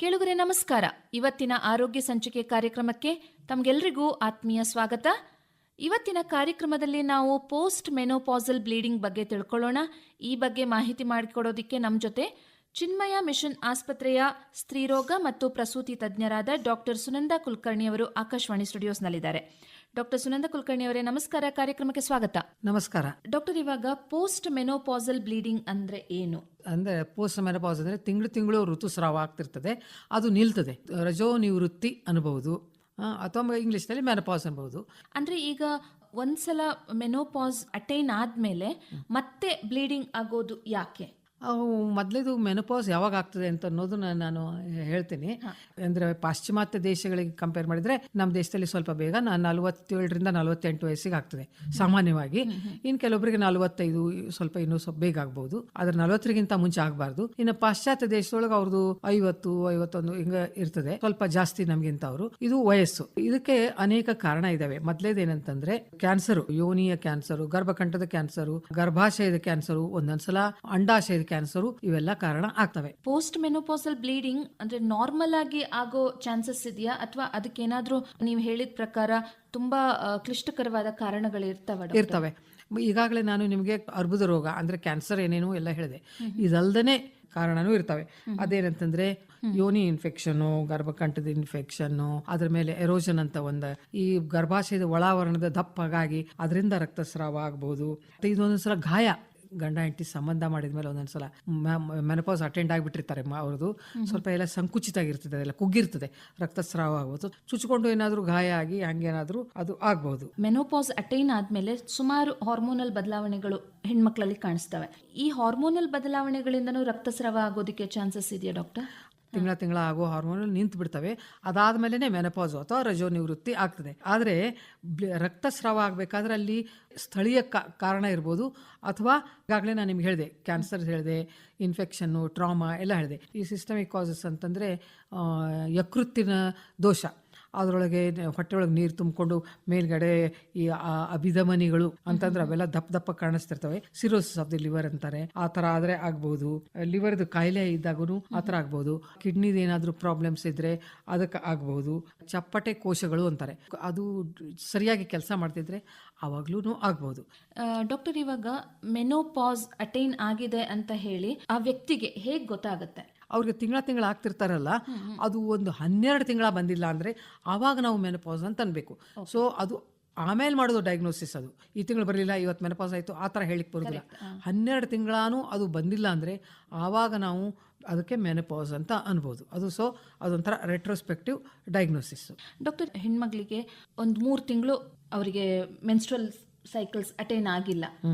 ಕೇಳುಗರೆ ನಮಸ್ಕಾರ. ಇವತ್ತಿನ ಆರೋಗ್ಯ ಸಂಚಿಕೆ ಕಾರ್ಯಕ್ರಮಕ್ಕೆ ತಮಗೆಲ್ಲರಿಗೂ ಆತ್ಮೀಯ ಸ್ವಾಗತ. ಇವತ್ತಿನ ಕಾರ್ಯಕ್ರಮದಲ್ಲಿ ನಾವು ಪೋಸ್ಟ್ ಮೆನೋಪಾಸಲ್ ಬ್ಲೀಡಿಂಗ್ ಬಗ್ಗೆ ತಿಳ್ಕೊಳ್ಳೋಣ. ಈ ಬಗ್ಗೆ ಮಾಹಿತಿ ಮಾಡಿಕೊಡೋದಕ್ಕೆ ನಮ್ಮ ಜೊತೆ ಚಿನ್ಮಯ ಮಿಷನ್ ಆಸ್ಪತ್ರೆಯ ಸ್ತ್ರೀರೋಗ ಮತ್ತು ಪ್ರಸೂತಿ ತಜ್ಞರಾದ ಡಾಕ್ಟರ್ ಸುನಂದಾ ಕುಲಕರ್ಣಿ ಅವರು ಆಕಾಶವಾಣಿ ಸ್ಟುಡಿಯೋಸ್ನಲ್ಲಿದ್ದಾರೆ. ಡಾಕ್ಟರ್ ಸುನಂದಾ ಕುಲಕರ್ಣಿ ಅವರೇ ನಮಸ್ಕಾರ, ಕಾರ್ಯಕ್ರಮಕ್ಕೆ ಸ್ವಾಗತ. ನಮಸ್ಕಾರ ಡಾಕ್ಟರ್, ಇವಾಗ ಪೋಸ್ಟ್ ಮೆನೋಪಾಸಲ್ ಬ್ಲೀಡಿಂಗ್ ಅಂದ್ರೆ ಏನು? ಅಂದರೆ ಪೋಸ್ಟ್ ಮೆನೋಪಾಸ್ ಅಂದರೆ ತಿಂಗಳು ಋತುಸ್ರಾವ ಆಗ್ತಿರ್ತದೆ, ಅದು ನಿಲ್ತದೆ. ರಜೋ ನಿವೃತ್ತಿ ಅನ್ಬಹುದು ಅಥವಾ ಇಂಗ್ಲಿಷ್ನಲ್ಲಿ ಮೆನೋಪಾಸ್ ಅನ್ಬಹುದು. ಅಂದ್ರೆ ಈಗ ಒಂದ್ಸಲ ಮೆನೋಪಾಸ್ ಅಟೈನ್ ಆದ್ಮೇಲೆ ಮತ್ತೆ ಬ್ಲೀಡಿಂಗ್ ಆಗೋದು ಯಾಕೆ? ಮೊದಲೇದು ಮೆನೋಪಾಸ್ ಯಾವಾಗ ಆಗ್ತದೆ ಅಂತ ಅನ್ನೋದು ನಾನು ಹೇಳ್ತೀನಿ. ಅಂದರೆ ಪಾಶ್ಚಿಮಾತ್ಯ ದೇಶಗಳಿಗೆ ಕಂಪೇರ್ ಮಾಡಿದರೆ ನಮ್ಮ ದೇಶದಲ್ಲಿ ಸ್ವಲ್ಪ ಬೇಗ 47ರಿಂದ 48 ವಯಸ್ಸಿಗೆ ಆಗ್ತದೆ ಸಾಮಾನ್ಯವಾಗಿ. ಇನ್ನು ಕೆಲವೊಬ್ಬರಿಗೆ 45, ಸ್ವಲ್ಪ ಇನ್ನೂ ಸ್ವಲ್ಪ ಬೇಗ ಆಗ್ಬೋದು. ಆದರೆ 40ಗಿಂತ ಮುಂಚೆ ಆಗಬಾರ್ದು. ಇನ್ನು ಪಾಶ್ಚಾತ್ಯ ದೇಶದೊಳಗೆ ಅವ್ರದ್ದು 50, 51 ಹಿಂಗೆ ಇರ್ತದೆ, ಸ್ವಲ್ಪ ಜಾಸ್ತಿ ನಮಗಿಂತ ಅವರು. ಇದು ವಯಸ್ಸು. ಇದಕ್ಕೆ ಅನೇಕ ಕಾರಣ ಇದಾವೆ. ಮೊದಲೇದೇನಂತಂದ್ರೆ ಕ್ಯಾನ್ಸರು, ಯೋನಿಯ ಕ್ಯಾನ್ಸರು, ಗರ್ಭಕಂಠದ ಕ್ಯಾನ್ಸರು, ಗರ್ಭಾಶಯದ ಕ್ಯಾನ್ಸರು, ಒಂದೊಂದ್ಸಲ ಅಂಡಾಶಯದ ಕ್ಯಾನ್ಸರು, ಇವೆಲ್ಲ ಕಾರಣ ಆಗ್ತವೆ. ಪೋಸ್ಟ್ ಮೆನೋಪಾಸಲ್ ಬ್ಲೀಡಿಂಗ್ ಅಂದ್ರೆ ನಾರ್ಮಲ್ ಆಗಿ ಆಗೋ ಚಾನ್ಸಸ್ ಇದೆಯಾ, ಅಥವಾ ಅದಕ್ಕೇನಾದ್ರೂ ನೀವು ಹೇಳಿದ ಪ್ರಕಾರ ತುಂಬಾ ಕ್ಲಿಷ್ಟಕರವಾದ ಕಾರಣಗಳು ಇರ್ತವೆ? ಈಗಾಗಲೇ ನಾನು ನಿಮಗೆ ಅರ್ಬುದ ರೋಗ ಅಂದ್ರೆ ಕ್ಯಾನ್ಸರ್ ಏನೇನು ಎಲ್ಲ ಹೇಳಿದೆ. ಇದಲ್ದನೆ ಕಾರಣನೂ ಇರ್ತವೆ. ಅದೇನಂತಂದ್ರೆ ಯೋನಿ ಇನ್ಫೆಕ್ಷನ್, ಗರ್ಭಕಂಠದ ಇನ್ಫೆಕ್ಷನ್, ಅದ್ರ ಮೇಲೆ ಎರೋಷನ್ ಅಂತ ಈ ಗರ್ಭಾಶಯದ ಒಳಾವರಣದ ದಪ್ಪಗಾಗಿ ಅದರಿಂದ ರಕ್ತಸ್ರಾವ ಆಗಬಹುದು. ಇದೊಂದೊಂದ್ಸಲ ಗಾಯ, ಗಂಡ ಹೆಂಡತಿ ಸಂಬಂಧ ಮಾಡಿದ್ಮೇಲೆ ಒಂದೊಂದ್ಸಲ ಮೆನೋಪಾಸ್ ಅಟೆಂಡ್ ಆಗಿಬಿಟ್ಟಿರ್ತಾರೆ, ಅವ್ರದ್ದು ಸ್ವಲ್ಪ ಎಲ್ಲ ಸಂಕುಚಿತ ಆಗಿರ್ತದೆ, ಎಲ್ಲ ಕುಗ್ಗಿರ್ತದೆ, ರಕ್ತಸ್ರಾವ ಆಗ್ಬೋದು. ಚುಚ್ಕೊಂಡು ಏನಾದರೂ ಗಾಯ ಆಗಿ ಹಂಗೇನಾದ್ರೂ ಅದು ಆಗ್ಬಹುದು. ಮೆನೋಪಾಸ್ ಅಟೈನ್ ಆದ್ಮೇಲೆ ಸುಮಾರು ಹಾರ್ಮೋನಲ್ ಬದಲಾವಣೆಗಳು ಹೆಣ್ಮಕ್ಳಲ್ಲಿ ಕಾಣಿಸ್ತವೆ. ಈ ಹಾರ್ಮೋನಲ್ ಬದಲಾವಣೆಗಳಿಂದನೂ ರಕ್ತಸ್ರಾವ ಆಗೋದಕ್ಕೆ ಚಾನ್ಸಸ್ ಇದೆಯಾ ಡಾಕ್ಟರ್? ತಿಂಗಳ ಆಗೋ ಹಾರ್ಮೋನ್ ನಿಂತು ಬಿಡ್ತವೆ. ಅದಾದ್ಮೇಲೆ ಮೆನೋಪಾಸ್ ಅಥವಾ ರಜೋ ನಿವೃತ್ತಿ ಆಗ್ತದೆ. ಆದರೆ ರಕ್ತಸ್ರಾವ ಆಗಬೇಕಾದ್ರೆ ಅಲ್ಲಿ ಸ್ಥಳೀಯ ಕಾರಣ ಇರ್ಬೋದು, ಅಥವಾ ಈಗಾಗಲೇ ನಾನು ನಿಮ್ಗೆ ಹೇಳಿದೆ, ಕ್ಯಾನ್ಸರ್ ಹೇಳಿದೆ, ಇನ್ಫೆಕ್ಷನ್ನು, ಟ್ರಾಮಾ ಎಲ್ಲ ಹೇಳಿದೆ. ಈ ಸಿಸ್ಟಮಿಕ್ ಕಾಸಸ್ ಅಂತಂದರೆ ಯಕೃತ್ತಿನ ದೋಷ, ಅದರೊಳಗೆ ಹೊಟ್ಟೆಯೊಳಗೆ ನೀರು ತುಂಬಿಕೊಂಡು ಮೇಲ್ಗಡೆ ಈ ಅಭಿಧಮನಿಗಳು ಅಂತಂದ್ರೆ ಅವೆಲ್ಲ ದಪ್ಪ ಕಾಣಿಸ್ತಿರ್ತವೆ. ಸಿರೋಸಿಸ್ ಆಫ್ ದಿ ಲಿವರ್ ಅಂತಾರೆ, ಆ ಥರ ಆದರೆ ಆಗ್ಬೋದು. ಲಿವರ್ದು ಕಾಯಿಲೆ ಇದ್ದಾಗೂ ಆ ಥರ ಆಗ್ಬೋದು. ಕಿಡ್ನಿದು ಏನಾದರೂ ಪ್ರಾಬ್ಲಮ್ಸ್ ಇದ್ರೆ ಅದಕ್ಕೆ ಆಗ್ಬೋದು. ಚಪ್ಪಟೆ ಕೋಶಗಳು ಅಂತಾರೆ, ಅದು ಸರಿಯಾಗಿ ಕೆಲಸ ಮಾಡ್ತಿದ್ರೆ ಆವಾಗ್ಲೂ ಆಗ್ಬೋದು. ಡಾಕ್ಟರ್, ಇವಾಗ ಮೆನೋಪಾಸ್ ಅಟೈನ್ ಆಗಿದೆ ಅಂತ ಹೇಳಿ ಆ ವ್ಯಕ್ತಿಗೆ ಹೇಗೆ ಗೊತ್ತಾಗುತ್ತೆ? ಅವ್ರಿಗೆ ತಿಂಗಳ ಆಗ್ತಿರ್ತಾರಲ್ಲ, ಅದು ಒಂದು 12 ತಿಂಗಳ ಬಂದಿಲ್ಲ ಅಂದರೆ ಆವಾಗ ನಾವು ಮೆನೋಪಾಸ್ ಅಂತ ಅನ್ಬೇಕು. ಸೊ ಅದು ಆಮೇಲೆ ಮಾಡೋದು ಡಯಾಗ್ನೋಸಿಸ್. ಅದು ಈ ತಿಂಗಳು ಬರಲಿಲ್ಲ, ಇವತ್ತು ಮೆನೋಪಾಸ್ ಆಯಿತು ಆ ಥರ ಹೇಳಿಕ್ಕೆ ಬರೋದಿಲ್ಲ. 12 ತಿಂಗಳೂ ಅದು ಬಂದಿಲ್ಲ ಅಂದರೆ ಆವಾಗ ನಾವು ಅದಕ್ಕೆ ಮೆನೋಪಾಸ್ ಅಂತ ಅನ್ಬೋದು. ಅದು ಅದೊಂಥರ ರೆಟ್ರೋಸ್ಪೆಕ್ಟಿವ್ ಡಯಾಗ್ನೋಸಿಸ್. ಡಾಕ್ಟರ್, ಹೆಣ್ಮಕ್ಳಿಗೆ ಒಂದು 3 ತಿಂಗಳು ಅವರಿಗೆ ಮೆನ್ಸ್ಟ್ರಲ್ ಸೈಕಲ್ಸ್ ಅಟೈನ್ ಆಗಿಲ್ಲ,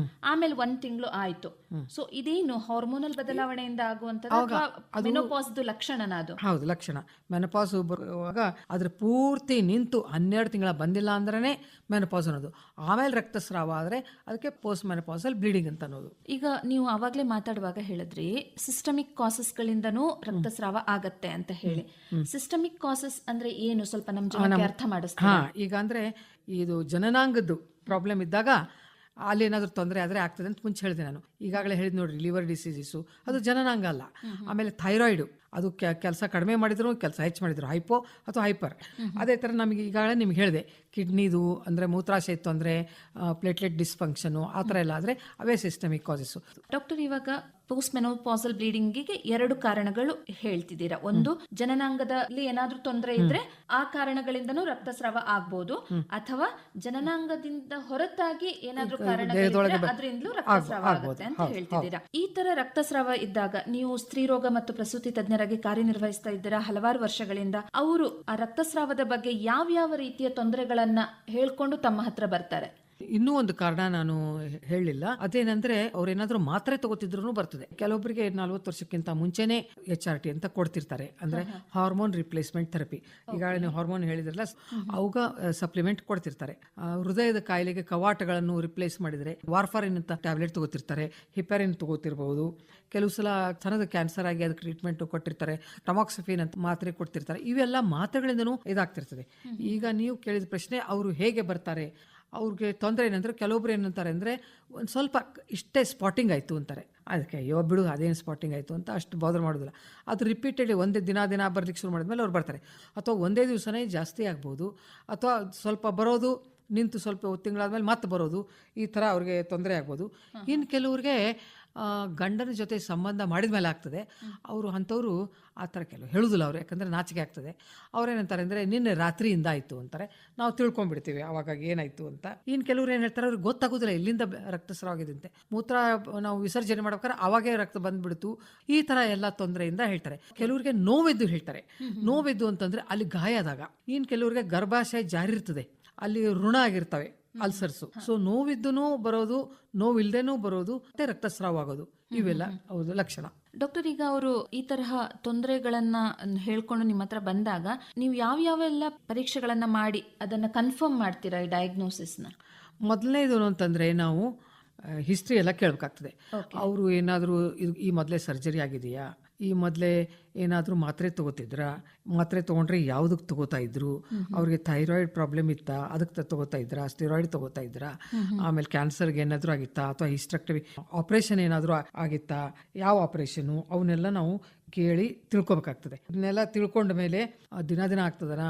ಆಮೇಲೆ 1 ತಿಂಗಳು ಆಯ್ತು. ಸೊ ಇದೇನು ಹಾರ್ಮೋನಲ್ ಬದಲಾವಣೆಯಿಂದ ಆಗುವಂತದ್ದು ಮೆನೋಪಾಸ್ ಲಕ್ಷಣನ? ಅದು ಹೌದು, ಲಕ್ಷಣ. ಮೆನೋಪಾಸ್ ಬರುವಾಗ ಅದ್ರ ಪೂರ್ತಿ ನಿಂತು 12 ತಿಂಗಳ ಬಂದಿಲ್ಲ ಅಂದ್ರೆ ಮೆನೋಪಾಸ್ ಅನ್ನೋದು. ಆಮೇಲೆ ರಕ್ತಸ್ರಾವ ಆದ್ರೆ ಅದಕ್ಕೆ ಪೋಸ್ಟ್ ಮೆನೋಪಾಸಲ್ ಬ್ಲೀಡಿಂಗ್ ಅಂತ ಅನ್ನೋದು. ಈಗ ನೀವು ಆವಾಗಲೇ ಮಾತಾಡುವಾಗ ಹೇಳಿದ್ರಿ ಸಿಸ್ಟಮಿಕ್ ಕಾಸಸ್ ಗಳಿಂದನೂ ರಕ್ತಸ್ರಾವ ಆಗತ್ತೆ ಅಂತ ಹೇಳಿ. ಸಿಸ್ಟಮಿಕ್ ಕಾಸಸ್ ಅಂದ್ರೆ ಏನು, ಸ್ವಲ್ಪ ನಮ್ಮ ಜನಕ್ಕೆ ಅರ್ಥ ಮಾಡಿಸ್ತೀರಾ? ಈಗ ಅಂದ್ರೆ ಇದು ಜನನಾಂಗದ್ದು ಪ್ರಾಬ್ಲಮ್ ಇದ್ದಾಗ ಅಲ್ಲಿ ಏನಾದರೂ ತೊಂದರೆ ಆದರೆ ಆಗ್ತದೆ ಅಂತ ಮುಂಚೆ ಹೇಳಿದೆ ನಾನು. ಈಗಾಗಲೇ ಹೇಳಿದ್ ನೋಡ್ರಿ, ಲಿವರ್ ಡಿಸೀಸು ಅದು ಜನನಾಂಗ ಅಲ್ಲ. ಆಮೇಲೆ ಥೈರಾಯ್ಡು, ಅದು ಕೆಲಸ ಕಡಿಮೆ ಮಾಡಿದ್ರು, ಕೆಲಸ ಹೆಚ್ಚು ಮಾಡಿದ್ರು, ಹೈಪೋ ಅಥವಾ ಹೈಪರ್. ಅದೇ ಥರ ನಮಗೆ ಈಗಾಗಲೇ ನಿಮ್ಗೆ ಹೇಳಿದೆ, ಕಿಡ್ನಿದು ಅಂದರೆ ಮೂತ್ರಾಶಯ ತೊಂದರೆ, ಪ್ಲೇಟ್ಲೆಟ್ ಡಿಸ್ಫಂಕ್ಷನು, ಆ ಥರ ಎಲ್ಲ ಆದರೆ ಅವೇ ಸಿಸ್ಟಮಿಕ್ ಕಾಸಸ್ಸು. ಡಾಕ್ಟರ್, ಇವಾಗ ಪೋಸ್ಟ್ ಮೆನೋಪಾಸಲ್ ಬ್ಲೀಡಿಂಗಿಗೆ 2 ಕಾರಣಗಳು ಹೇಳ್ತಿದ್ದೀರಾ. ಒಂದು, ಜನನಾಂಗದಲ್ಲಿ ಏನಾದ್ರೂ ತೊಂದರೆ ಇದ್ರೆ ಆ ಕಾರಣಗಳಿಂದನೂ ರಕ್ತಸ್ರಾವ ಆಗ್ಬೋದು, ಅಥವಾ ಜನನಾಂಗದಿಂದ ಹೊರತಾಗಿ ಏನಾದ್ರೂ ಅದರಿಂದಲೂ ರಕ್ತಸ್ರಾವ ಆಗುತ್ತೆ ಅಂತ ಹೇಳ್ತಿದ್ದೀರಾ. ಈ ತರ ರಕ್ತಸ್ರಾವ ಇದ್ದಾಗ ನೀವು ಸ್ತ್ರೀರೋಗ ಮತ್ತು ಪ್ರಸೂತಿ ತಜ್ಞರಾಗಿ ಕಾರ್ಯನಿರ್ವಹಿಸ್ತಾ ಇದ್ದೀರಾ ಹಲವಾರು ವರ್ಷಗಳಿಂದ. ಅವರು ಆ ರಕ್ತಸ್ರಾವದ ಬಗ್ಗೆ ಯಾವ ರೀತಿಯ ತೊಂದರೆಗಳನ್ನ ಹೇಳ್ಕೊಂಡು ತಮ್ಮ ಹತ್ರ ಬರ್ತಾರೆ? ಇನ್ನೂ ಒಂದು ಕಾರಣ ನಾನು ಹೇಳಿಲ್ಲ, ಅದೇನಂದ್ರೆ ಅವ್ರೇನಾದ್ರೂ ಮಾತ್ರೆ ತಗೋತಿದ್ರು ಬರ್ತದೆ. ಕೆಲವೊಬ್ಬರಿಗೆ 40 ವರ್ಷಕ್ಕಿಂತ ಮುಂಚೆನೆ HRT ಅಂತ ಕೊಡ್ತಿರ್ತಾರೆ, ಅಂದ್ರೆ ಹಾರ್ಮೋನ್ ರಿಪ್ಲೇಸ್ಮೆಂಟ್ ಥೆರಪಿ. ಈಗಾಗಲೇ ನೀವು ಹಾರ್ಮೋನ್ ಹೇಳಿದ್ರಲ್ಲ, ಅವಾಗ ಸಪ್ಲಿಮೆಂಟ್ ಕೊಡ್ತಿರ್ತಾರೆ. ಹೃದಯದ ಕಾಯಿಲೆಗೆ ಕವಾಟಗಳನ್ನು ರಿಪ್ಲೇಸ್ ಮಾಡಿದ್ರೆ ವಾರ್ಫಾರಿನ್ ಅಂತ ಟ್ಯಾಬ್ಲೆಟ್ ತಗೋತಿರ್ತಾರೆ, ಹಿಪರಿನ್ ತಗೋತಿರ್ಬಹುದು. ಕೆಲವು ಸಲ ಸ್ತನದ ಕ್ಯಾನ್ಸರ್ ಆಗಿ ಅದಕ್ಕೆ ಟ್ರೀಟ್ಮೆಂಟ್ ಕೊಟ್ಟಿರ್ತಾರೆ, ಟಮಾಕ್ಸಿಫಿನ್ ಅಂತ ಮಾತ್ರೆ ಕೊಡ್ತಿರ್ತಾರೆ. ಇವೆಲ್ಲ ಮಾತ್ರೆಗಳಿಂದನೂ ಇದಾಗ್ತಿರ್ತದೆ. ಈಗ ನೀವು ಕೇಳಿದ ಪ್ರಶ್ನೆ, ಅವರು ಹೇಗೆ ಬರ್ತಾರೆ, ಅವ್ರಿಗೆ ತೊಂದರೆ ಏನಂದ್ರೆ ಕೆಲವೊಬ್ರು ಏನಂತಾರೆ ಅಂದರೆ ಒಂದು ಸ್ವಲ್ಪ ಇಷ್ಟೇ ಸ್ಪಾಟಿಂಗ್ ಆಯಿತು ಅಂತಾರೆ. ಅದಕ್ಕೆ ಅಯ್ಯೋ ಬಿಡು ಅದೇನು ಸ್ಪಾಟಿಂಗ್ ಆಯಿತು ಅಂತ ಅಷ್ಟು ಬಾದರ್ ಮಾಡೋದಿಲ್ಲ. ಅದು ರಿಪೀಟೆಡ್ಲಿ ಒಂದೇ ದಿನ ಬರ್ಲಿಕ್ಕೆ ಶುರು ಮಾಡಿದ್ಮೇಲೆ ಅವ್ರು ಬರ್ತಾರೆ. ಅಥವಾ ಒಂದೇ ದಿವಸನೇ ಜಾಸ್ತಿ ಆಗ್ಬೋದು, ಅಥವಾ ಸ್ವಲ್ಪ ಬರೋದು ನಿಂತು ಸ್ವಲ್ಪ ತಿಂಗಳಾದ್ಮೇಲೆ ಮತ್ತೆ ಬರೋದು, ಈ ಥರ ಅವ್ರಿಗೆ ತೊಂದರೆ ಆಗ್ಬೋದು. ಇನ್ನು ಕೆಲವ್ರಿಗೆ ಗಂಡನ ಜೊತೆ ಸಂಬಂಧ ಮಾಡಿದ ಮೇಲೆ ಆಗ್ತದೆ. ಅವರು ಅಂಥವ್ರು ಆ ಥರ ಕೆಲವು ಹೇಳೋದಿಲ್ಲ ಅವರು, ಯಾಕಂದರೆ ನಾಚಿಕೆ ಆಗ್ತದೆ. ಅವ್ರೇನಂತಾರೆ ಅಂದರೆ ನಿನ್ನೆ ರಾತ್ರಿಯಿಂದ ಆಯಿತು ಅಂತಾರೆ. ನಾವು ತಿಳ್ಕೊಂಡ್ಬಿಡ್ತೀವಿ ಅವಾಗ ಏನಾಯಿತು ಅಂತ. ಇನ್ನು ಕೆಲವ್ರು ಏನು ಹೇಳ್ತಾರೆ, ಅವ್ರಿಗೆ ಗೊತ್ತಾಗೋದಿಲ್ಲ ಎಲ್ಲಿಂದ ರಕ್ತಸ್ರಾವ ಆಗಿದೆ ಅಂತೆ. ಮೂತ್ರ ನಾವು ವಿಸರ್ಜನೆ ಮಾಡ್ಬೇಕಾದ್ರೆ ಅವಾಗೇ ರಕ್ತ ಬಂದುಬಿಡ್ತು, ಈ ಥರ ಎಲ್ಲ ತೊಂದರೆಯಿಂದ ಹೇಳ್ತಾರೆ. ಕೆಲವ್ರಿಗೆ ನೋವಿದ್ದು ಹೇಳ್ತಾರೆ. ನೋವಿದ್ದು ಅಂತಂದರೆ ಅಲ್ಲಿ ಗಾಯ ಆದಾಗ. ಇನ್ನು ಕೆಲವ್ರಿಗೆ ಗರ್ಭಾಶಯ ಜಾರಿ ಇರ್ತದೆ, ಅಲ್ಲಿ ಋಣ ಆಗಿರ್ತವೆ ಅಲ್ಸರ್ಸು. ಸೊ ನೋವಿದ್ದೂ ಬರೋದು, ನೋವಿಲ್ದೇನೂ ಬರೋದು, ಮತ್ತೆ ರಕ್ತಸ್ರಾವ ಆಗೋದು, ಇವೆಲ್ಲ ಹೌದು ಲಕ್ಷಣ. ಡಾಕ್ಟರ್, ಈಗ ಅವರು ಈ ತರಹ ತೊಂದರೆಗಳನ್ನ ಹೇಳ್ಕೊಂಡು ನಿಮ್ಮ ಹತ್ರ ಬಂದಾಗ ನೀವು ಯಾವೆಲ್ಲ ಪರೀಕ್ಷೆಗಳನ್ನ ಮಾಡಿ ಅದನ್ನ ಕನ್ಫರ್ಮ್ ಮಾಡ್ತೀರಾ ಈ ಡಯಾಗ್ನೋಸಿಸ್ನ? ಮೊದಲನೇದು ಅಂತಂದರೆ ನಾವು ಹಿಸ್ಟ್ರಿ ಎಲ್ಲ ಕೇಳಬೇಕಾಗ್ತದೆ. ಅವರು ಏನಾದರೂ ಈ ಮೊದಲೇ ಸರ್ಜರಿ ಆಗಿದೆಯಾ, ಈ ಮೊದಲೇ ಏನಾದರೂ ಮಾತ್ರೆ ತಗೋತಿದ್ರಾ, ಮಾತ್ರೆ ತೊಗೊಂಡ್ರೆ ಯಾವುದಕ್ಕೆ ತಗೋತಾ ಇದ್ರು, ಅವ್ರಿಗೆ ಥೈರಾಯ್ಡ್ ಪ್ರಾಬ್ಲಮ್ ಇತ್ತಾ ಅದಕ್ಕೆ ತಗೋತಾ ಇದ್ರಾ, ಸ್ಟೆರಾಯ್ಡ್ ತಗೋತಾ ಇದ್ರಾ, ಆಮೇಲೆ ಕ್ಯಾನ್ಸರ್ಗೆ ಏನಾದರೂ ಆಗಿತ್ತಾ, ಅಥವಾ ಹಿಸ್ಟ್ರೆಕ್ಟಮಿ ಆಪ್ರೇಷನ್ ಏನಾದರೂ ಆಗಿತ್ತಾ, ಯಾವ ಆಪ್ರೇಷನು, ಅವನ್ನೆಲ್ಲ ನಾವು ಕೇಳಿ ತಿಳ್ಕೊಬೇಕಾಗ್ತದೆ. ಇದನ್ನೆಲ್ಲ ತಿಳ್ಕೊಂಡ ಮೇಲೆ ದಿನ ಆಗ್ತದನ,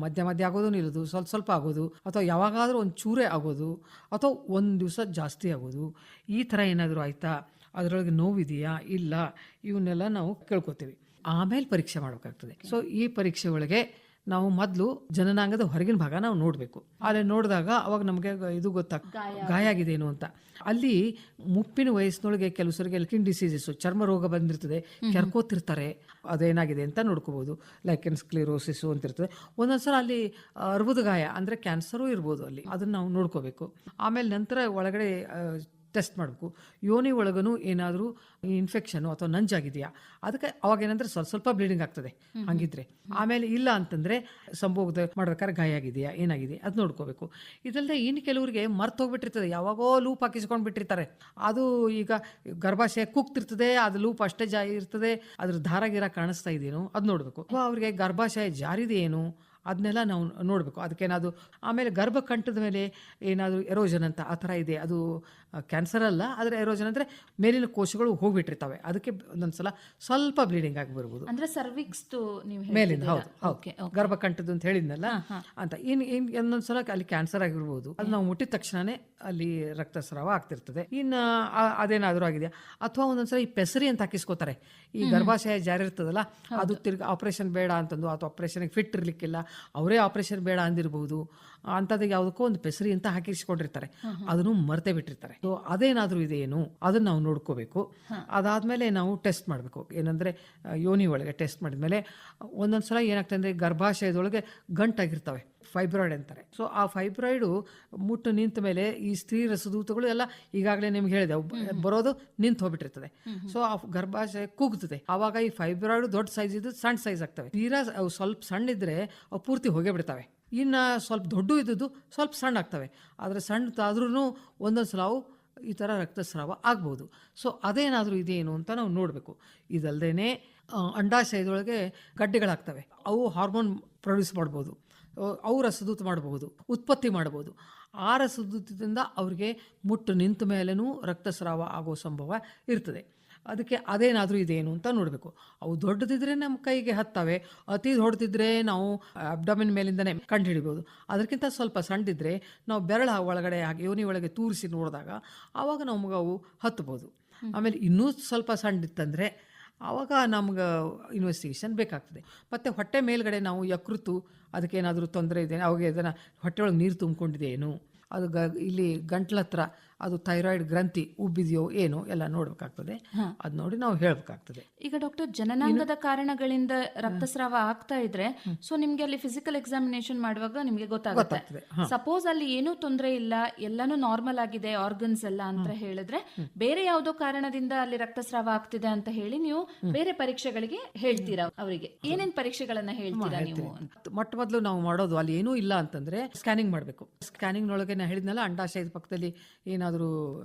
ಮಧ್ಯ ಆಗೋದು ನಿಲ್ಲೋದು, ಸ್ವಲ್ಪ ಆಗೋದು, ಅಥವಾ ಯಾವಾಗಾದರೂ ಒಂದು ಚೂರೇ ಆಗೋದು, ಅಥವಾ ಒಂದು ದಿವಸ ಜಾಸ್ತಿ ಆಗೋದು, ಈ ಥರ ಏನಾದರೂ ಆಯಿತಾ, ಅದರೊಳಗೆ ನೋವಿದೆಯಾ ಇಲ್ಲ, ಇವನ್ನೆಲ್ಲ ನಾವು ಕೇಳ್ಕೊತೀವಿ. ಆಮೇಲೆ ಪರೀಕ್ಷೆ ಮಾಡಬೇಕಾಗ್ತದೆ. ಸೊ ಈ ಪರೀಕ್ಷೆ ಒಳಗೆ ನಾವು ಮೊದಲು ಜನನಾಂಗದ ಹೊರಗಿನ ಭಾಗ ನಾವು ನೋಡಬೇಕು. ಅಲ್ಲಿ ನೋಡಿದಾಗ ಅವಾಗ ನಮಗೆ ಇದು ಗಾಯ ಆಗಿದೇನು ಅಂತ. ಅಲ್ಲಿ ಮುಪ್ಪಿನ ವಯಸ್ಸಿನೊಳಗೆ ಕೆಲಸರಿಗೆ ಸ್ಕಿನ್ ಡಿಸೀಸಸ್, ಚರ್ಮ ರೋಗ ಬಂದಿರ್ತದೆ, ಕೆರ್ಕೋತಿರ್ತಾರೆ, ಅದೇನಾಗಿದೆ ಅಂತ ನೋಡ್ಕೋಬೋದು. ಲೈಕೆನ್ ಸ್ಕ್ಲಿರೋಸಿಸು ಅಂತ ಇರ್ತದೆ. ಒಂದೊಂದ್ಸಲ ಅಲ್ಲಿ ಅರ್ಬುದ ಗಾಯ ಅಂದರೆ ಕ್ಯಾನ್ಸರು ಇರ್ಬೋದು, ಅಲ್ಲಿ ಅದನ್ನು ನಾವು ನೋಡ್ಕೋಬೇಕು. ಆಮೇಲೆ ನಂತರ ಒಳಗಡೆ ಟೆಸ್ಟ್ ಮಾಡಬೇಕು. ಯೋನಿ ಒಳಗೂ ಏನಾದರೂ ಇನ್ಫೆಕ್ಷನು ಅಥವಾ ನಂಜಾಗಿದೆಯಾ, ಅದಕ್ಕೆ ಅವಾಗ ಏನಂದರೆ ಸ್ವಲ್ಪ ಬ್ಲೀಡಿಂಗ್ ಆಗ್ತದೆ ಹಂಗಿದ್ರೆ. ಆಮೇಲೆ ಇಲ್ಲ ಅಂತಂದರೆ ಸಂಭೋಗ ಮಾಡ್ಬೇಕಾದ್ರೆ ಗಾಯ ಆಗಿದೆಯಾ, ಏನಾಗಿದೆ ಅದು ನೋಡ್ಕೋಬೇಕು. ಇದಲ್ಲದೆ ಇನ್ನು ಕೆಲವರಿಗೆ ಮರ್ತೋಗ್ಬಿಟ್ಟಿರ್ತದೆ, ಯಾವಾಗೋ ಲೂಪ್ ಹಾಕಿಸ್ಕೊಂಡು ಬಿಟ್ಟಿರ್ತಾರೆ. ಅದು ಈಗ ಗರ್ಭಾಶಯ ಕುಗ್ತಿರ್ತದೆ, ಅದು ಲೂಪ್ ಅಷ್ಟೇ ಇರ್ತದೆ, ಅದ್ರ ದಾರಾಗಿರ ಕಾಣಿಸ್ತಾ ಇದೆಯೇನು ಅದು ನೋಡಬೇಕು. ಅಥವಾ ಅವ್ರಿಗೆ ಗರ್ಭಾಶಯ ಜಾರಿದೆಯೇನು ಅದನ್ನೆಲ್ಲ ನಾವು ನೋಡಬೇಕು. ಅದಕ್ಕೇನಾದರೂ ಆಮೇಲೆ ಗರ್ಭಕಂಠದ ಮೇಲೆ ಏನಾದರೂ ಎರೋಜನ್ ಅಂತ ಆ ಥರ ಇದೆ, ಅದು ಕ್ಯಾನ್ಸರ್ ಅಲ್ಲ, ಆದರೆ ಎರೋಜನ್ ಅಂದರೆ ಮೇಲಿನ ಕೋಶಗಳು ಹೋಗ್ಬಿಟ್ಟಿರ್ತವೆ, ಅದಕ್ಕೆ ಒಂದೊಂದ್ಸಲ ಸ್ವಲ್ಪ ಬ್ಲೀಡಿಂಗ್ ಆಗಿ ಬರ್ಬೋದು. ಅಂದರೆ ಸರ್ವಿಕ್ಸ್ ಮೇಲಿಂದ, ಹೌದು ಗರ್ಭಕಂಠದ್ದು ಅಂತ ಹೇಳಿದ್ನಲ್ಲ ಅಂತ. ಇನ್ನೊಂದ್ಸಲ ಅಲ್ಲಿ ಕ್ಯಾನ್ಸರ್ ಆಗಿರ್ಬೋದು, ಅದು ನಾವು ಮುಟ್ಟಿದ ತಕ್ಷಣನೇ ಅಲ್ಲಿ ರಕ್ತಸ್ರಾವ ಆಗ್ತಿರ್ತದೆ. ಇನ್ನು ಅದೇನಾದರೂ ಆಗಿದೆಯಾ, ಅಥವಾ ಒಂದೊಂದ್ಸಲ ಈ ಪೆಸರಿ ಅಂತ ಹಾಕಿಸ್ಕೋತಾರೆ. ಈ ಗರ್ಭಾಶಯ ಜಾರಿ ಇರ್ತದಲ್ಲ, ಅದು ತಿರ್ಗಿ ಆಪರೇಷನ್ ಬೇಡ ಅಂತಂದು, ಅಥವಾ ಆಪರೇಷನ್ಗೆ ಫಿಟ್ ಇರ್ಲಿಕ್ಕಿಲ್ಲ, ಅವರೇ ಆಪರೇಷನ್ ಬೇಡ ಅಂದಿರ್ಬೋದು, ಅಂಥದ್ದು ಯಾವುದಕ್ಕೋ ಒಂದು ಪೆಸರಿ ಅಂತ ಹಾಕಿಸ್ಕೊಂಡಿರ್ತಾರೆ, ಅದನ್ನು ಮರ್ತೇ ಬಿಟ್ಟಿರ್ತಾರೆ. ಸೊ ಅದೇನಾದರೂ ಇದೆಯೇನು ಅದನ್ನು ನಾವು ನೋಡ್ಕೋಬೇಕು. ಅದಾದಮೇಲೆ ನಾವು ಟೆಸ್ಟ್ ಮಾಡಬೇಕು. ಏನಂದರೆ ಯೋನಿ ಒಳಗೆ ಟೆಸ್ಟ್ ಮಾಡಿದ್ಮೇಲೆ ಒಂದೊಂದ್ಸಲ ಏನಾಗ್ತದೆ ಅಂದರೆ ಗರ್ಭಾಶಯದೊಳಗೆ ಗಂಟಾಗಿರ್ತವೆ, ಫೈಬ್ರಾಯ್ಡ್ ಅಂತಾರೆ. ಸೊ ಆ ಫೈಬ್ರಾಯ್ಡು ಮುಟ್ಟು ನಿಂತ ಮೇಲೆ ಈ ಸ್ತ್ರೀ ರಸದೂತಗಳು ಎಲ್ಲ ಈಗಾಗಲೇ ನಿಮ್ಗೆ ಹೇಳಿದೆ ಬರೋದು ನಿಂತು ಹೋಗ್ಬಿಟ್ಟಿರ್ತದೆ. ಸೊ ಆ ಗರ್ಭಾಶಯ ಕುಗ್ತದೆ. ಆವಾಗ ಈ ಫೈಬ್ರಾಯ್ಡು ದೊಡ್ಡ ಸೈಜ್ ಇದ್ದು ಸಣ್ಣ ಸೈಜ್ ಆಗ್ತವೆ. ತೀರಾ ಅವು ಸ್ವಲ್ಪ ಸಣ್ಣ ಇದ್ರೆ ಅವು ಪೂರ್ತಿ ಹೋಗೇ ಬಿಡ್ತವೆ. ಇನ್ನು ಸ್ವಲ್ಪ ದೊಡ್ಡ ಇದ್ದದ್ದು ಸ್ವಲ್ಪ ಸಣ್ಣ ಆಗ್ತವೆ. ಆದರೆ ಸಣ್ಣದಾದ್ರೂ ಒಂದೊಂದು ಸಲ ಈ ಥರ ರಕ್ತಸ್ರಾವ ಆಗ್ಬೋದು. ಸೊ ಅದೇನಾದರೂ ಇದೇನು ಅಂತ ನಾವು ನೋಡಬೇಕು. ಇದಲ್ಲದೇ ಅಂಡಾಶಯದೊಳಗೆ ಗಡ್ಡೆಗಳಾಗ್ತವೆ, ಅವು ಹಾರ್ಮೋನ್ ಪ್ರೊಡ್ಯೂಸ್ ಮಾಡ್ಬೋದು, ಅವು ರಸದೂತ ಮಾಡಬಹುದು, ಉತ್ಪತ್ತಿ ಮಾಡ್ಬೋದು. ಆ ರಸದೂತದಿಂದ ಅವ್ರಿಗೆ ಮುಟ್ಟು ನಿಂತ ಮೇಲೂ ರಕ್ತಸ್ರಾವ ಆಗೋ ಸಂಭವ ಇರ್ತದೆ. ಅದಕ್ಕೆ ಅದೇನಾದರೂ ಇದೇನು ಅಂತ ನೋಡಬೇಕು. ಅವು ದೊಡ್ಡದಿದ್ರೆ ನಮ್ಮ ಕೈಗೆ ಹತ್ತವೆ, ಅತಿ ದೊಡ್ಡದಿದ್ರೆ ನಾವು ಅಬ್ಡಮಿನ್ ಮೇಲಿಂದನೇ ಕಂಡು ಹಿಡಿಬೋದು. ಅದಕ್ಕಿಂತ ಸ್ವಲ್ಪ ಸಣ್ಣದಿದ್ರೆ ನಾವು ಬೆರಳ ಒಳಗಡೆ ಯೋನಿ ಒಳಗೆ ತೂರಿಸಿ ನೋಡಿದಾಗ ಆವಾಗ ನಮ್ಗೆ ಅವು ಹತ್ಬೋದು. ಆಮೇಲೆ ಇನ್ನೂ ಸ್ವಲ್ಪ ಸಣ್ಣದಿತ್ತಂದರೆ ಆವಾಗ ನಮ್ಗೆ ಇನ್ವೆಸ್ಟಿಗೇಷನ್ ಬೇಕಾಗ್ತದೆ. ಮತ್ತು ಹೊಟ್ಟೆ ಮೇಲ್ಗಡೆ ನಾವು ಯಕೃತ್ತು ಅದಕ್ಕೇನಾದರೂ ತೊಂದರೆ ಇದೆ, ಅವಾಗ ಇದನ್ನು ಹೊಟ್ಟೆ ಒಳಗೆ ನೀರು ತುಂಬಿಕೊಂಡಿದೆಯೇನು, ಅದು ಇಲ್ಲಿ ಗಂಟ್ಲ ಹತ್ರ ಅದು ಥೈರಾಯ್ಡ್ ಗ್ರಂಥಿ ಉಬ್ಬಿದೆಯೋ ಏನೋ ಎಲ್ಲ ನೋಡ್ಬೇಕಾಗ್ತದೆ. ಅದು ನೋಡಿ ನಾವು ಹೇಳ್ಬೇಕಾಗ್ತದೆ. ಈಗ ಡಾಕ್ಟರ್, ಜನನಾಂಗದ ಕಾರಣಗಳಿಂದ ರಕ್ತಸ್ರಾವ ಆಗ್ತಾ ಇದ್ರೆ ಸೊ ನಿಮ್ಗೆ ಅಲ್ಲಿ ಫಿಸಿಕಲ್ ಎಕ್ಸಾಮಿನೇಷನ್ ಮಾಡುವಾಗ ನಿಮ್ಗೆ ಗೊತ್ತಾಗುತ್ತೆ. ಸಪೋಸ್ ಅಲ್ಲಿ ಏನೂ ತೊಂದರೆ ಇಲ್ಲ, ಎಲ್ಲಾನು ನಾರ್ಮಲ್ ಆಗಿದೆ ಆರ್ಗನ್ಸ್ ಎಲ್ಲ ಅಂತ ಹೇಳಿದ್ರೆ, ಬೇರೆ ಯಾವುದೋ ಕಾರಣದಿಂದ ಅಲ್ಲಿ ರಕ್ತಸ್ರಾವ ಆಗ್ತಿದೆ ಅಂತ ಹೇಳಿ ನೀವು ಬೇರೆ ಪರೀಕ್ಷೆಗಳಿಗೆ ಹೇಳ್ತೀರಾ ಅವರಿಗೆ? ಏನೇನ್ ಪರೀಕ್ಷೆಗಳನ್ನ ಹೇಳ್ತೀರಾ ನೀವು? ಮೊಟ್ಟ ಮೊದಲು ನಾವು ಮಾಡೋದು ಅಲ್ಲಿ ಏನೂ ಇಲ್ಲ ಅಂತಂದ್ರೆ ಸ್ಕ್ಯಾನಿಂಗ್ ಮಾಡಬೇಕು. ಸ್ಕ್ಯಾನಿಂಗ್ ನೊಳಗೆ ನಾ ಹೇಳಿದ್ನಲ್ಲ, ಅಂಡಾಶಯದ ಪಕ್ಕದಲ್ಲಿ ಏನಾದ್ರು ಏನಾದರೂ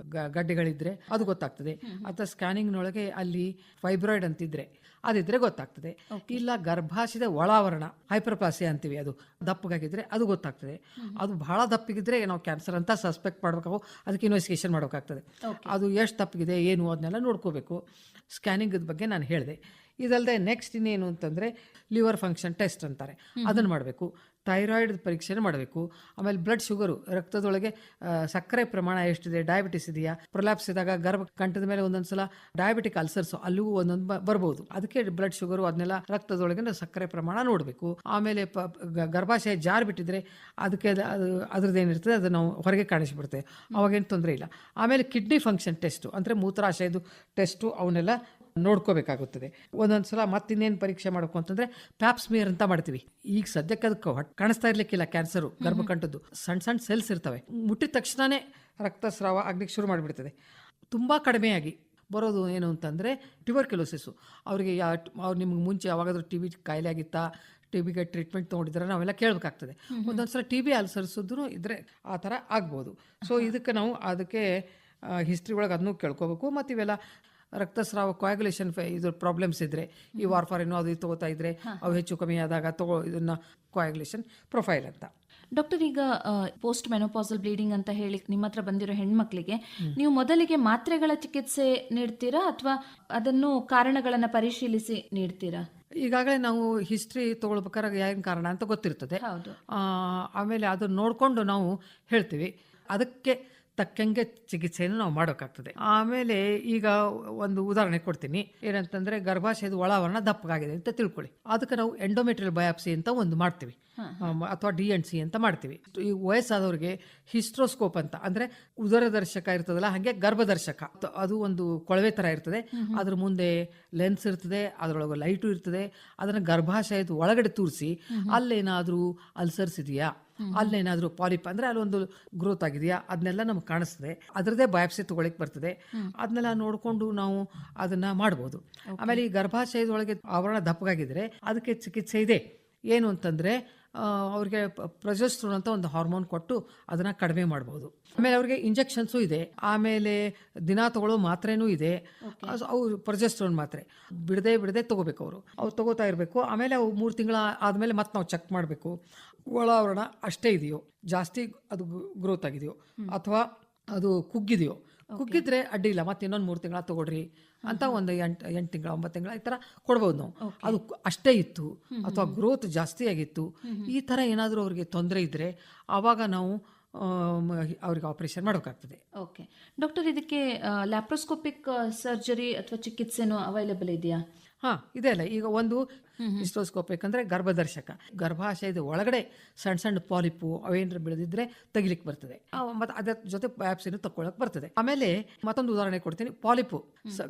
ಗಡ್ಡೆಗಳಿದ್ರೆ ಅದು ಗೊತ್ತಾಗ್ತದೆ. ಅಥವಾ ಸ್ಕ್ಯಾನಿಂಗ್ನೊಳಗೆ ಅಲ್ಲಿ ಫೈಬ್ರಾಯ್ಡ್ ಅಂತಿದ್ರೆ ಅದಿದ್ರೆ ಗೊತ್ತಾಗ್ತದೆ. ಇಲ್ಲ ಗರ್ಭಾಶಯದ ಒಳಾವರಣ ಹೈಪರ್ಪ್ಲಾಸಿಯಾ ಅಂತೀವಿ, ಅದು ದಪ್ಪಗಾಗಿದ್ರೆ ಅದು ಗೊತ್ತಾಗ್ತದೆ. ಅದು ಬಹಳ ದಪ್ಪಗಿದ್ರೆ ನಾವು ಕ್ಯಾನ್ಸರ್ ಅಂತ ಸಸ್ಪೆಕ್ಟ್ ಮಾಡಬೇಕು, ಅದಕ್ಕೆ ಇನ್ವೆಸ್ಟಿಗೇಷನ್ ಮಾಡೋಕ್ಕಾಗ್ತದೆ. ಅದು ಎಷ್ಟು ದಪ್ಪಗಿದೆ ಏನು ಅದನ್ನೆಲ್ಲ ನೋಡ್ಕೋಬೇಕು. ಸ್ಕ್ಯಾನಿಂಗ್ ಬಗ್ಗೆ ನಾನು ಹೇಳಿದೆ. ಇದಲ್ಲದೆ ನೆಕ್ಸ್ಟ್ ಇನ್ನೇನು ಅಂತಂದರೆ ಲಿವರ್ ಫಂಕ್ಷನ್ ಟೆಸ್ಟ್ ಅಂತಾರೆ, ಅದನ್ನು ಮಾಡಬೇಕು. ಥೈರಾಯ್ಡ್ ಪರೀಕ್ಷೆನ ಮಾಡಬೇಕು. ಆಮೇಲೆ ಬ್ಲಡ್ ಶುಗರು, ರಕ್ತದೊಳಗೆ ಸಕ್ಕರೆ ಪ್ರಮಾಣ ಎಷ್ಟಿದೆ, ಡಯಾಬಿಟಿಸ್ ಇದೆಯಾ, ಪ್ರೊಲ್ಯಾಪ್ಸ್ ಇದ್ದಾಗ ಗರ್ಭ ಕಂಠದ ಮೇಲೆ ಒಂದೊಂದ್ಸಲ ಡಯಾಬಿಟಿಕ್ ಅಲ್ಸರ್ಸು ಅಲ್ಲಿಗೂ ಒಂದೊಂದು ಬರ್ಬೋದು. ಅದಕ್ಕೆ ಬ್ಲಡ್ ಶುಗರು ಅದನ್ನೆಲ್ಲ ರಕ್ತದೊಳಗಿನ ಸಕ್ಕರೆ ಪ್ರಮಾಣ ನೋಡಬೇಕು. ಆಮೇಲೆ ಗರ್ಭಾಶಯ ಜಾರು ಬಿಟ್ಟಿದ್ರೆ ಅದಕ್ಕೆ ಅದ್ರದ್ದೇನಿರ್ತದೆ ಅದು ನಾವು ಹೊರಗೆ ಕಾಣಿಸ್ಬಿಡ್ತೇವೆ, ಅವಾಗೇನು ತೊಂದರೆ ಇಲ್ಲ. ಆಮೇಲೆ ಕಿಡ್ನಿ ಫಂಕ್ಷನ್ ಟೆಸ್ಟು ಅಂದರೆ ಮೂತ್ರಾಶಯದ ಟೆಸ್ಟು ಅವನ್ನೆಲ್ಲ ನೋಡ್ಕೋಬೇಕಾಗುತ್ತದೆ. ಒಂದೊಂದು ಸಲ ಮತ್ತಿನ್ನೇನು ಪರೀಕ್ಷೆ ಮಾಡಬೇಕು ಅಂತಂದರೆ ಪ್ಯಾಪ್ಸ್ಮಿಯರ್ ಅಂತ ಮಾಡ್ತೀವಿ. ಈಗ ಸದ್ಯಕ್ಕೆ ಅದಕ್ಕೆ ಕಾಣಿಸ್ತಾ ಇರ್ಲಿಕ್ಕಿಲ್ಲ ಕ್ಯಾನ್ಸರು, ಗರ್ಭಕಂಠದ್ದು ಸಣ್ಣ ಸಣ್ಣ ಸೆಲ್ಸ್ ಇರ್ತವೆ. ಮುಟ್ಟಿದ ತಕ್ಷಣವೇ ರಕ್ತಸ್ರಾವ ಆಗ್ಲಿಕ್ಕೆ ಶುರು ಮಾಡಿಬಿಡ್ತದೆ. ತುಂಬ ಕಡಿಮೆಯಾಗಿ ಬರೋದು ಏನು ಅಂತಂದರೆ ಟ್ಯೂಬರ್ಕ್ಯುಲೋಸಿಸ್ಸು. ಅವರಿಗೆ ಅವ್ರು ನಿಮ್ಗೆ ಮುಂಚೆ ಯಾವಾಗಾದ್ರೂ ಟಿ ಬಿ ಕಾಯಿಲೆ ಆಗಿತ್ತಾ, ಟಿ ಬಿಗೆ ಟ್ರೀಟ್ಮೆಂಟ್ ತೊಗೊಂಡಿದ್ರೆ ನಾವೆಲ್ಲ ಕೇಳಬೇಕಾಗ್ತದೆ. ಒಂದೊಂದು ಸಲ ಟಿ ಬಿ ಅಲ್ಸರ್ಸೋದು ಇದ್ದರೆ ಆ ಥರ ಆಗ್ಬೋದು. ಸೊ ಇದಕ್ಕೆ ನಾವು ಅದಕ್ಕೆ ಹಿಸ್ಟ್ರಿ ಒಳಗೆ ಅದನ್ನು ಕೇಳ್ಕೋಬೇಕು. ಮತ್ತು ಇವೆಲ್ಲ ರಕ್ತಸ್ರಾವ ಕೊಯಾಗುಲೇಷನ್ ಇದು ಪ್ರಾಬ್ಲಮ್ಸ್ ಇದ್ದರೆ, ಈ ವಾರ್ಫಾರಿನ್ ಅದು ತಗೋತಾ ಇದ್ರೆ ಅವು ಹೆಚ್ಚು ಕಮ್ಮಿ ಆದಾಗ ಇದನ್ನು ಕೊಯಾಗುಲೇಷನ್ ಪ್ರೊಫೈಲ್ ಅಂತ. ಡಾಕ್ಟರ್, ಈಗ ಪೋಸ್ಟ್ ಮೆನೋಪಾಸಲ್ ಬ್ಲೀಡಿಂಗ್ ಅಂತ ಹೇಳಿ ನಿಮ್ಮ ಹತ್ರ ಬಂದಿರೋ ಹೆಣ್ಮಕ್ಳಿಗೆ ನೀವು ಮೊದಲಿಗೆ ಮಾತ್ರೆಗಳ ಚಿಕಿತ್ಸೆ ನೀಡ್ತೀರಾ ಅಥವಾ ಅದನ್ನು ಕಾರಣಗಳನ್ನು ಪರಿಶೀಲಿಸಿ ನೀಡ್ತೀರಾ? ಈಗಾಗಲೇ ನಾವು ಹಿಸ್ಟ್ರಿ ತೊಗೊಳ್ಬೇಕಾದ್ರೆ ಏನು ಕಾರಣ ಅಂತ ಗೊತ್ತಿರ್ತದೆ. ಆಮೇಲೆ ಅದನ್ನು ನೋಡಿಕೊಂಡು ನಾವು ಹೇಳ್ತೀವಿ, ಅದಕ್ಕೆ ತಕ್ಕಂಗೆ ಚಿಕಿತ್ಸೆಯನ್ನು ನಾವು ಮಾಡೋಕ್ಕಾಗ್ತದೆ. ಆಮೇಲೆ ಈಗ ಒಂದು ಉದಾಹರಣೆ ಕೊಡ್ತೀನಿ. ಏನಂತಂದರೆ ಗರ್ಭಾಶಯದ ಒಳಾವರಣ ದಪ್ಪಗಾಗಿದೆ ಅಂತ ತಿಳ್ಕೊಳ್ಳಿ. ಅದಕ್ಕೆ ನಾವು ಎಂಡೋಮೆಟ್ರಿಯಲ್ ಬಯಾಪ್ಸಿ ಅಂತ ಒಂದು ಮಾಡ್ತೀವಿ, ಅಥವಾ DNC ಅಂತ ಮಾಡ್ತೀವಿ. ಈ ವಯಸ್ಸಾದವ್ರಿಗೆ ಹಿಸ್ಟ್ರೋಸ್ಕೋಪ್ ಅಂತ ಅಂದರೆ ಉದರದರ್ಶಕ ಇರ್ತದಲ್ಲ, ಹಾಗೆ ಗರ್ಭದರ್ಶಕ, ಅದು ಒಂದು ಕೊಳವೆ ಥರ ಇರ್ತದೆ. ಅದ್ರ ಮುಂದೆ ಲೆನ್ಸ್ ಇರ್ತದೆ, ಅದರೊಳಗೆ ಲೈಟು ಇರ್ತದೆ. ಅದನ್ನು ಗರ್ಭಾಶಯದ ಒಳಗಡೆ ತೂರಿಸಿ ಅಲ್ಲೇನಾದರೂ ಅಲ್ಸರ್ಸ್ ಇದೆಯಾ, ಅಲ್ಲೇನಾದರೂ ಪಾಲಿಪ್ ಅಂದರೆ ಅಲ್ಲೊಂದು ಗ್ರೋತ್ ಆಗಿದೆಯಾ, ಅದನ್ನೆಲ್ಲ ನಮ್ಗೆ ಕಾಣಿಸ್ತದೆ. ಅದರದ್ದೇ ಬಯಾಪ್ಸಿ ತೊಗೊಳಕ್ಕೆ ಬರ್ತದೆ. ಅದನ್ನೆಲ್ಲ ನೋಡಿಕೊಂಡು ನಾವು ಅದನ್ನು ಮಾಡ್ಬೋದು. ಆಮೇಲೆ ಈ ಗರ್ಭಾಶಯದೊಳಗೆ ಆವರಣ ದಪ್ಪಗಾಗಿದ್ರೆ ಅದಕ್ಕೆ ಚಿಕಿತ್ಸೆ ಇದೆ. ಏನು ಅಂತಂದರೆ ಅವ್ರಿಗೆ ಪ್ರೊಜೆಸ್ಟ್ರೋನ್ ಅಂತ ಒಂದು ಹಾರ್ಮೋನ್ ಕೊಟ್ಟು ಅದನ್ನು ಕಡಿಮೆ ಮಾಡ್ಬೋದು. ಆಮೇಲೆ ಅವ್ರಿಗೆ ಇಂಜೆಕ್ಷನ್ಸು ಇದೆ. ಆಮೇಲೆ ದಿನ ತಗೊಳ್ಳೋ ಮಾತ್ರೆನೂ ಇದೆ. ಅವು ಪ್ರೊಜೆಸ್ಟ್ರೋನ್ ಮಾತ್ರೆ ಬಿಡದೆ ತೊಗೋಬೇಕು. ಅವ್ರು ತೊಗೋತಾ ಇರಬೇಕು. ಆಮೇಲೆ ಅವು 3 ತಿಂಗಳ ಆದಮೇಲೆ ಮತ್ತೆ ನಾವು ಚೆಕ್ ಮಾಡಬೇಕು, ಒಳಾವರಣ ಅಷ್ಟೇ ಇದೆಯೋ, ಜಾಸ್ತಿ ಅದು ಗ್ರೋತ್ ಆಗಿದೆಯೋ ಅಥವಾ ಅದು ಕುಗ್ಗಿದೆಯೋ. ಕುಗ್ಗಿದ್ರೆ ಅಡ್ಡಿ ಇಲ್ಲ, ಮತ್ತೆ ಇನ್ನೊಂದು 3 ತಿಂಗಳ ತೊಗೊಳ್ರಿ ಅಂತ ಒಂದು 8 ತಿಂಗಳ 9 ತಿಂಗಳ ಈ ಥರ ಕೊಡ್ಬೋದು ನಾವು. ಅದು ಅಷ್ಟೇ ಇತ್ತು ಅಥವಾ ಗ್ರೋತ್ ಜಾಸ್ತಿ ಆಗಿತ್ತು, ಈ ಥರ ಏನಾದರೂ ಅವ್ರಿಗೆ ತೊಂದರೆ ಇದ್ದರೆ ಆವಾಗ ನಾವು ಅವ್ರಿಗೆ ಆಪರೇಷನ್ ಮಾಡೋಕ್ಕಾಗ್ತದೆ. ಓಕೆ ಡಾಕ್ಟರ್, ಇದಕ್ಕೆ ಲ್ಯಾಪ್ರೋಸ್ಕೋಪಿಕ್ ಸರ್ಜರಿ ಅಥವಾ ಚಿಕಿತ್ಸೆನೂ ಅವೈಲೇಬಲ್ ಇದೆಯಾ? ಇದೆ ಅಲ್ಲ. ಈಗ ಒಂದು ಹಿಸ್ಟೋಸ್ಕೋಪಿಕ್ ಅಂದರೆ ಗರ್ಭದರ್ಶಕ, ಗರ್ಭಾಶಯದ ಒಳಗಡೆ ಸಣ್ಣ ಸಣ್ಣ ಪಾಲಿಪು ಅವೇನಾರು ಬೆಳೆದಿದ್ರೆ ತೆಗಿಲಿಕ್ಕೆ ಬರ್ತದೆ. ಮತ್ತು ಅದರ ಜೊತೆ ಬಯಾಪ್ಸಿನೂ ತಗೊಳಕ್ ಬರ್ತದೆ. ಆಮೇಲೆ ಮತ್ತೊಂದು ಉದಾಹರಣೆ ಕೊಡ್ತೀನಿ. ಪಾಲಿಪು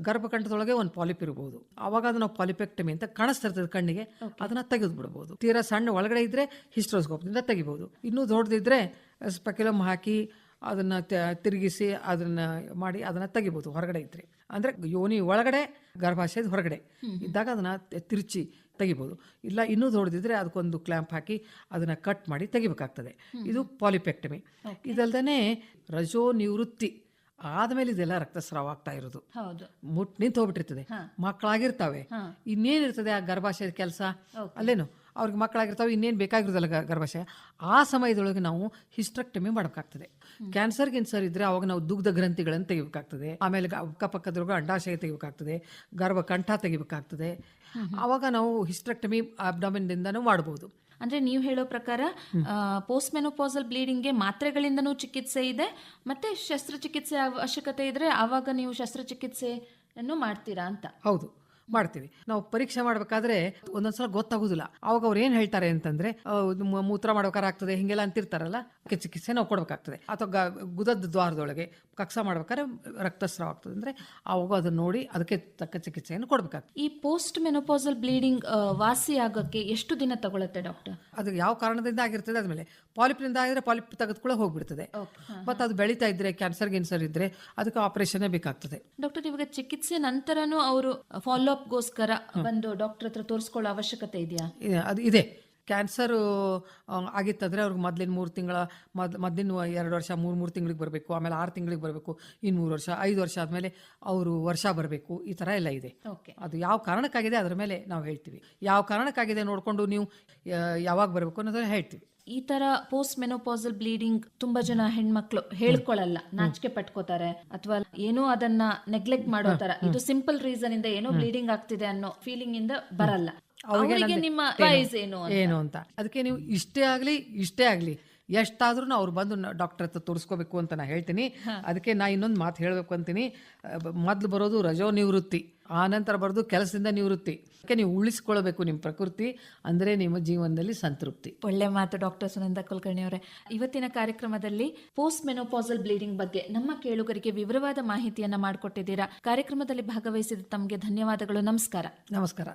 ಗರ್ಭಕಂಠದೊಳಗೆ ಒಂದು ಪಾಲಿಪ್ ಇರಬಹುದು. ಆವಾಗ ಅದು ನಾವು ಪಾಲಿಪೆಕ್ಟಮಿ ಅಂತ ಕಾಣಿಸ್ತಿರ್ತದೆ ಕಣ್ಣಿಗೆ, ಅದನ್ನ ತೆಗೆದು ಬಿಡಬಹುದು. ತೀರಾ ಸಣ್ಣ ಒಳಗಡೆ ಇದ್ರೆ ಹಿಸ್ಟೋಸ್ಕೋಪ್ನಿಂದ ತೆಗಿಬಹುದು. ಇನ್ನೂ ದೊಡ್ಡದಿದ್ರೆ ಸ್ಪೆಕ್ಯುಲಮ್ ಹಾಕಿ ಅದನ್ನು ತಿರುಗಿಸಿ ಅದನ್ನು ಮಾಡಿ ಅದನ್ನು ತೆಗಿಬೋದು ಹೊರಗಡೆ ಇದ್ರೆ. ಅಂದರೆ ಯೋನಿ ಒಳಗಡೆ ಗರ್ಭಾಶಯದ ಹೊರಗಡೆ ಇದ್ದಾಗ ಅದನ್ನು ತಿರುಚಿ ತೆಗಿಬೋದು. ಇಲ್ಲ ಇನ್ನೂ ದೊಡ್ಡದಿದ್ರೆ ಅದಕ್ಕೊಂದು ಕ್ಲ್ಯಾಂಪ್ ಹಾಕಿ ಅದನ್ನು ಕಟ್ ಮಾಡಿ ತೆಗಿಬೇಕಾಗ್ತದೆ. ಇದು ಪಾಲಿಪೆಕ್ಟಮಿ. ಇದಲ್ದೇ ರಜೋ ನಿವೃತ್ತಿ ಆದಮೇಲೆ ಇದೆಲ್ಲ ರಕ್ತಸ್ರಾವ ಆಗ್ತಾ ಇರೋದು. ಮುಟ್ ನಿಂತು ಹೋಗ್ಬಿಟ್ಟಿರ್ತದೆ, ಮಕ್ಕಳಾಗಿರ್ತಾವೆ, ಇನ್ನೇನಿರ್ತದೆ ಆ ಗರ್ಭಾಶಯದ ಕೆಲಸ ಅಲ್ಲೇನು, ಅವ್ರಿಗೆ ಮಕ್ಕಳಾಗಿರ್ತಾವೆ, ಇನ್ನೇನು ಬೇಕಾಗಿರೋದಲ್ಲ ಗರ್ಭಾಶಯ. ಆ ಸಮಯದೊಳಗೆ ನಾವು ಹಿಸ್ಟ್ರೆಕ್ಟಮಿ ಮಾಡಬೇಕಾಗ್ತದೆ. ಕ್ಯಾನ್ಸರ್ ಇದ್ರೆ ಅವಾಗ ನಾವು ದುಗ್ಧ ಗ್ರಂಥಿಗಳನ್ನು ತೆಗಿಬೇಕಾಗ್ತದೆ. ಆಮೇಲೆ ಅಕ್ಕಪಕ್ಕದೊಳಗೆ ಅಂಡಾಶಯ ತೆಗಿಬೇಕಾಗ್ತದೆ, ಗರ್ಭಕಂಠ ತೆಗಿಬೇಕಾಗ್ತದೆ. ಆವಾಗ ನಾವು ಹಿಸ್ಟ್ರೆಕ್ಟಮಿ ಅಬ್ಡಾಮಿನ್ದಿಂದನೂ ಮಾಡ್ಬೋದು. ಅಂದ್ರೆ ನೀವು ಹೇಳೋ ಪ್ರಕಾರ ಪೋಸ್ಟ್ ಮೆನೋಪಾಸಲ್ ಬ್ಲೀಡಿಂಗ್ಗೆ ಮಾತ್ರೆಗಳಿಂದನೂ ಚಿಕಿತ್ಸೆ ಇದೆ, ಮತ್ತೆ ಶಸ್ತ್ರಚಿಕಿತ್ಸೆ ಅವಶ್ಯಕತೆ ಇದ್ರೆ ಆವಾಗ ನೀವು ಶಸ್ತ್ರಚಿಕಿತ್ಸೆಯನ್ನು ಮಾಡ್ತೀರಾ ಅಂತ? ಹೌದು, ಮಾಡ್ತೀವಿ. ನಾವು ಪರೀಕ್ಷೆ ಮಾಡ್ಬೇಕಾದ್ರೆ ಒಂದೊಂದ್ಸಲ ಗೊತ್ತಾಗುದಿಲ್ಲ. ಅವಾಗ ಅವ್ರು ಏನ್ ಹೇಳ್ತಾರೆ ಅಂತಂದ್ರೆ ಮೂತ್ರ ಮಾಡ್ಬೇಕಾಗ್ತದೆ ಹಿಂಗೆಲ್ಲ ಅಂತಿರ್ತಾರಲ್ಲ, ಚಿಕಿತ್ಸೆ ನಾವು ಕೊಡ್ಬೇಕಾಗ್ತದೆ. ಅಥವಾ ಗುದದ ದ್ವಾರದೊಳಗೆ ಕಕ್ಷ ಮಾಡ್ಬೇಕಾದ್ರೆ ರಕ್ತಸ್ರಾವ ಆಗ್ತದೆ ಅಂದ್ರೆ ಅವಾಗ ಅದನ್ನ ನೋಡಿ ಅದಕ್ಕೆ ತಕ್ಕ ಚಿಕಿತ್ಸೆಯನ್ನು ಕೊಡ್ಬೇಕಾಗ್ತದೆ. ಈ ಪೋಸ್ಟ್ ಮೆನೋಪಾಸಲ್ ಬ್ಲೀಡಿಂಗ್ ವಾಸಿ ಆಗೋಕ್ಕೆ ಎಷ್ಟು ದಿನ ತಗೊಳುತ್ತೆ ಡಾಕ್ಟರ್? ಅದು ಯಾವ ಕಾರಣದಿಂದ ಆಗಿರ್ತದೆ ಆದ್ಮೇಲೆ. ಪಾಲಿಪ್ನಿಂದ ಆಗಿದ್ರೆ ಪಾಲಿಪ್ ತೆಗೆದುಕೊಳ್ಳೆ ಹೋಗ್ಬಿಡ್ತದೆ. ಮತ್ತೆ ಅದು ಬೆಳೀತಾ ಇದ್ರೆ ಕ್ಯಾನ್ಸರ್ ಇದ್ರೆ ಅದಕ್ಕೆ ಆಪರೇಷನ್ ಬೇಕಾಗ್ತದೆ. ಡಾಕ್ಟರ್, ಇವಾಗ ಚಿಕಿತ್ಸೆ ನಂತರನೂ ಅವರು ಫಾಲೋ ಅಪ್ ಗೋಸ್ಕರ ಬಂದು ಡಾಕ್ಟರ್ ಹತ್ರ ತೋರಿಸ್ಕೊಳ್ಳೋ ಅವಶ್ಯಕತೆ ಇದೆಯಾ? ಅದು ಇದೆ. ಕ್ಯಾನ್ಸರ್ ಆಗಿತ್ತಂದರೆ ಅವ್ರಿಗೆ ಮೊದಲಿನ 3 ತಿಂಗಳ ಮೊದಲಿನ 2 ವರ್ಷ 3 ತಿಂಗಳಿಗೆ ಬರಬೇಕು, ಆಮೇಲೆ 6 ತಿಂಗಳಿಗೆ ಬರಬೇಕು, ಇನ್ನು 3 ವರ್ಷ 5 ವರ್ಷ ಆದಮೇಲೆ ಅವರು ವರ್ಷ ಬರಬೇಕು, ಈ ಥರ ಎಲ್ಲ ಇದೆ. ಓಕೆ. ಅದು ಯಾವ ಕಾರಣಕ್ಕಾಗಿದೆ ಅದರ ಮೇಲೆ ನಾವು ಹೇಳ್ತೀವಿ. ಯಾವ ಕಾರಣಕ್ಕಾಗಿದೆ ನೋಡಿಕೊಂಡು ನೀವು ಯಾವಾಗ ಬರಬೇಕು ಅನ್ನೋದನ್ನ ಹೇಳ್ತೀವಿ. ಈ ತರ ಪೋಸ್ಟ್ ಮೆನೋಪಾಸಲ್ ಬ್ಲೀಡಿಂಗ್ ತುಂಬಾ ಜನ ಹೆಣ್ಮಕ್ಳು ಹೇಳ್ಕೊಳ್ಳಲ್ಲ, ನಾಚಿಕೆ ಪಟ್ಕೋತಾರೆ, ಅಥವಾ ಏನೋ ಅದನ್ನ ನೆಗ್ಲೆಕ್ಟ್ ಮಾಡೋ ತರ, ಇದು ಸಿಂಪಲ್ ರೀಸನ್ ಇಂದ ಏನೋ ಬ್ಲೀಡಿಂಗ್ ಆಗ್ತಿದೆ ಅನ್ನೋ ಫೀಲಿಂಗ್ ಇಂದ ಬರಲ್ಲ. ಅವರಿಗೆ ನಿಮ್ಮ ಅಡ್ವೈಸ್ ಏನು ಅಂತ ಅದಕ್ಕೆ ನೀವು ಇಷ್ಟೇ ಆಗಲಿ ಎಷ್ಟಾದ್ರೂ ಅವ್ರು ಬಂದು ಡಾಕ್ಟರ್ ಹತ್ರ ತೋರಿಸ್ಕೋಬೇಕು ಅಂತ ನಾನು ಹೇಳ್ತೀನಿ. ಅದಕ್ಕೆ ನಾ ಇನ್ನೊಂದು ಮಾತು ಹೇಳಬೇಕು ಅಂತೀನಿ. ಮೊದಲು ಬರೋದು ರಜೋ ನಿವೃತ್ತಿ, ಆನಂತರ ಬರೋದು ಕೆಲಸದಿಂದ ನಿವೃತ್ತಿ. ಅದಕ್ಕೆ ನೀವು ಉಳಿಸ್ಕೊಳ್ಬೇಕು ನಿಮ್ಮ ಪ್ರಕೃತಿ, ಅಂದರೆ ನಿಮ್ಮ ಜೀವನದಲ್ಲಿ ಸಂತೃಪ್ತಿ. ಒಳ್ಳೆ ಮಾತು ಡಾಕ್ಟರ್ ಸುನಂದ ಕುಲಕರ್ಣಿ ಅವರೇ. ಇವತ್ತಿನ ಕಾರ್ಯಕ್ರಮದಲ್ಲಿ ಪೋಸ್ಟ್ ಮೆನೋಪಾಸಲ್ ಬ್ಲೀಡಿಂಗ್ ಬಗ್ಗೆ ನಮ್ಮ ಕೇಳುಗರಿಗೆ ವಿವರವಾದ ಮಾಹಿತಿಯನ್ನ ಮಾಡಿಕೊಟ್ಟಿದ್ದೀರಾ. ಕಾರ್ಯಕ್ರಮದಲ್ಲಿ ಭಾಗವಹಿಸಿದ ತಮಗೆ ಧನ್ಯವಾದಗಳು. ನಮಸ್ಕಾರ. ನಮಸ್ಕಾರ.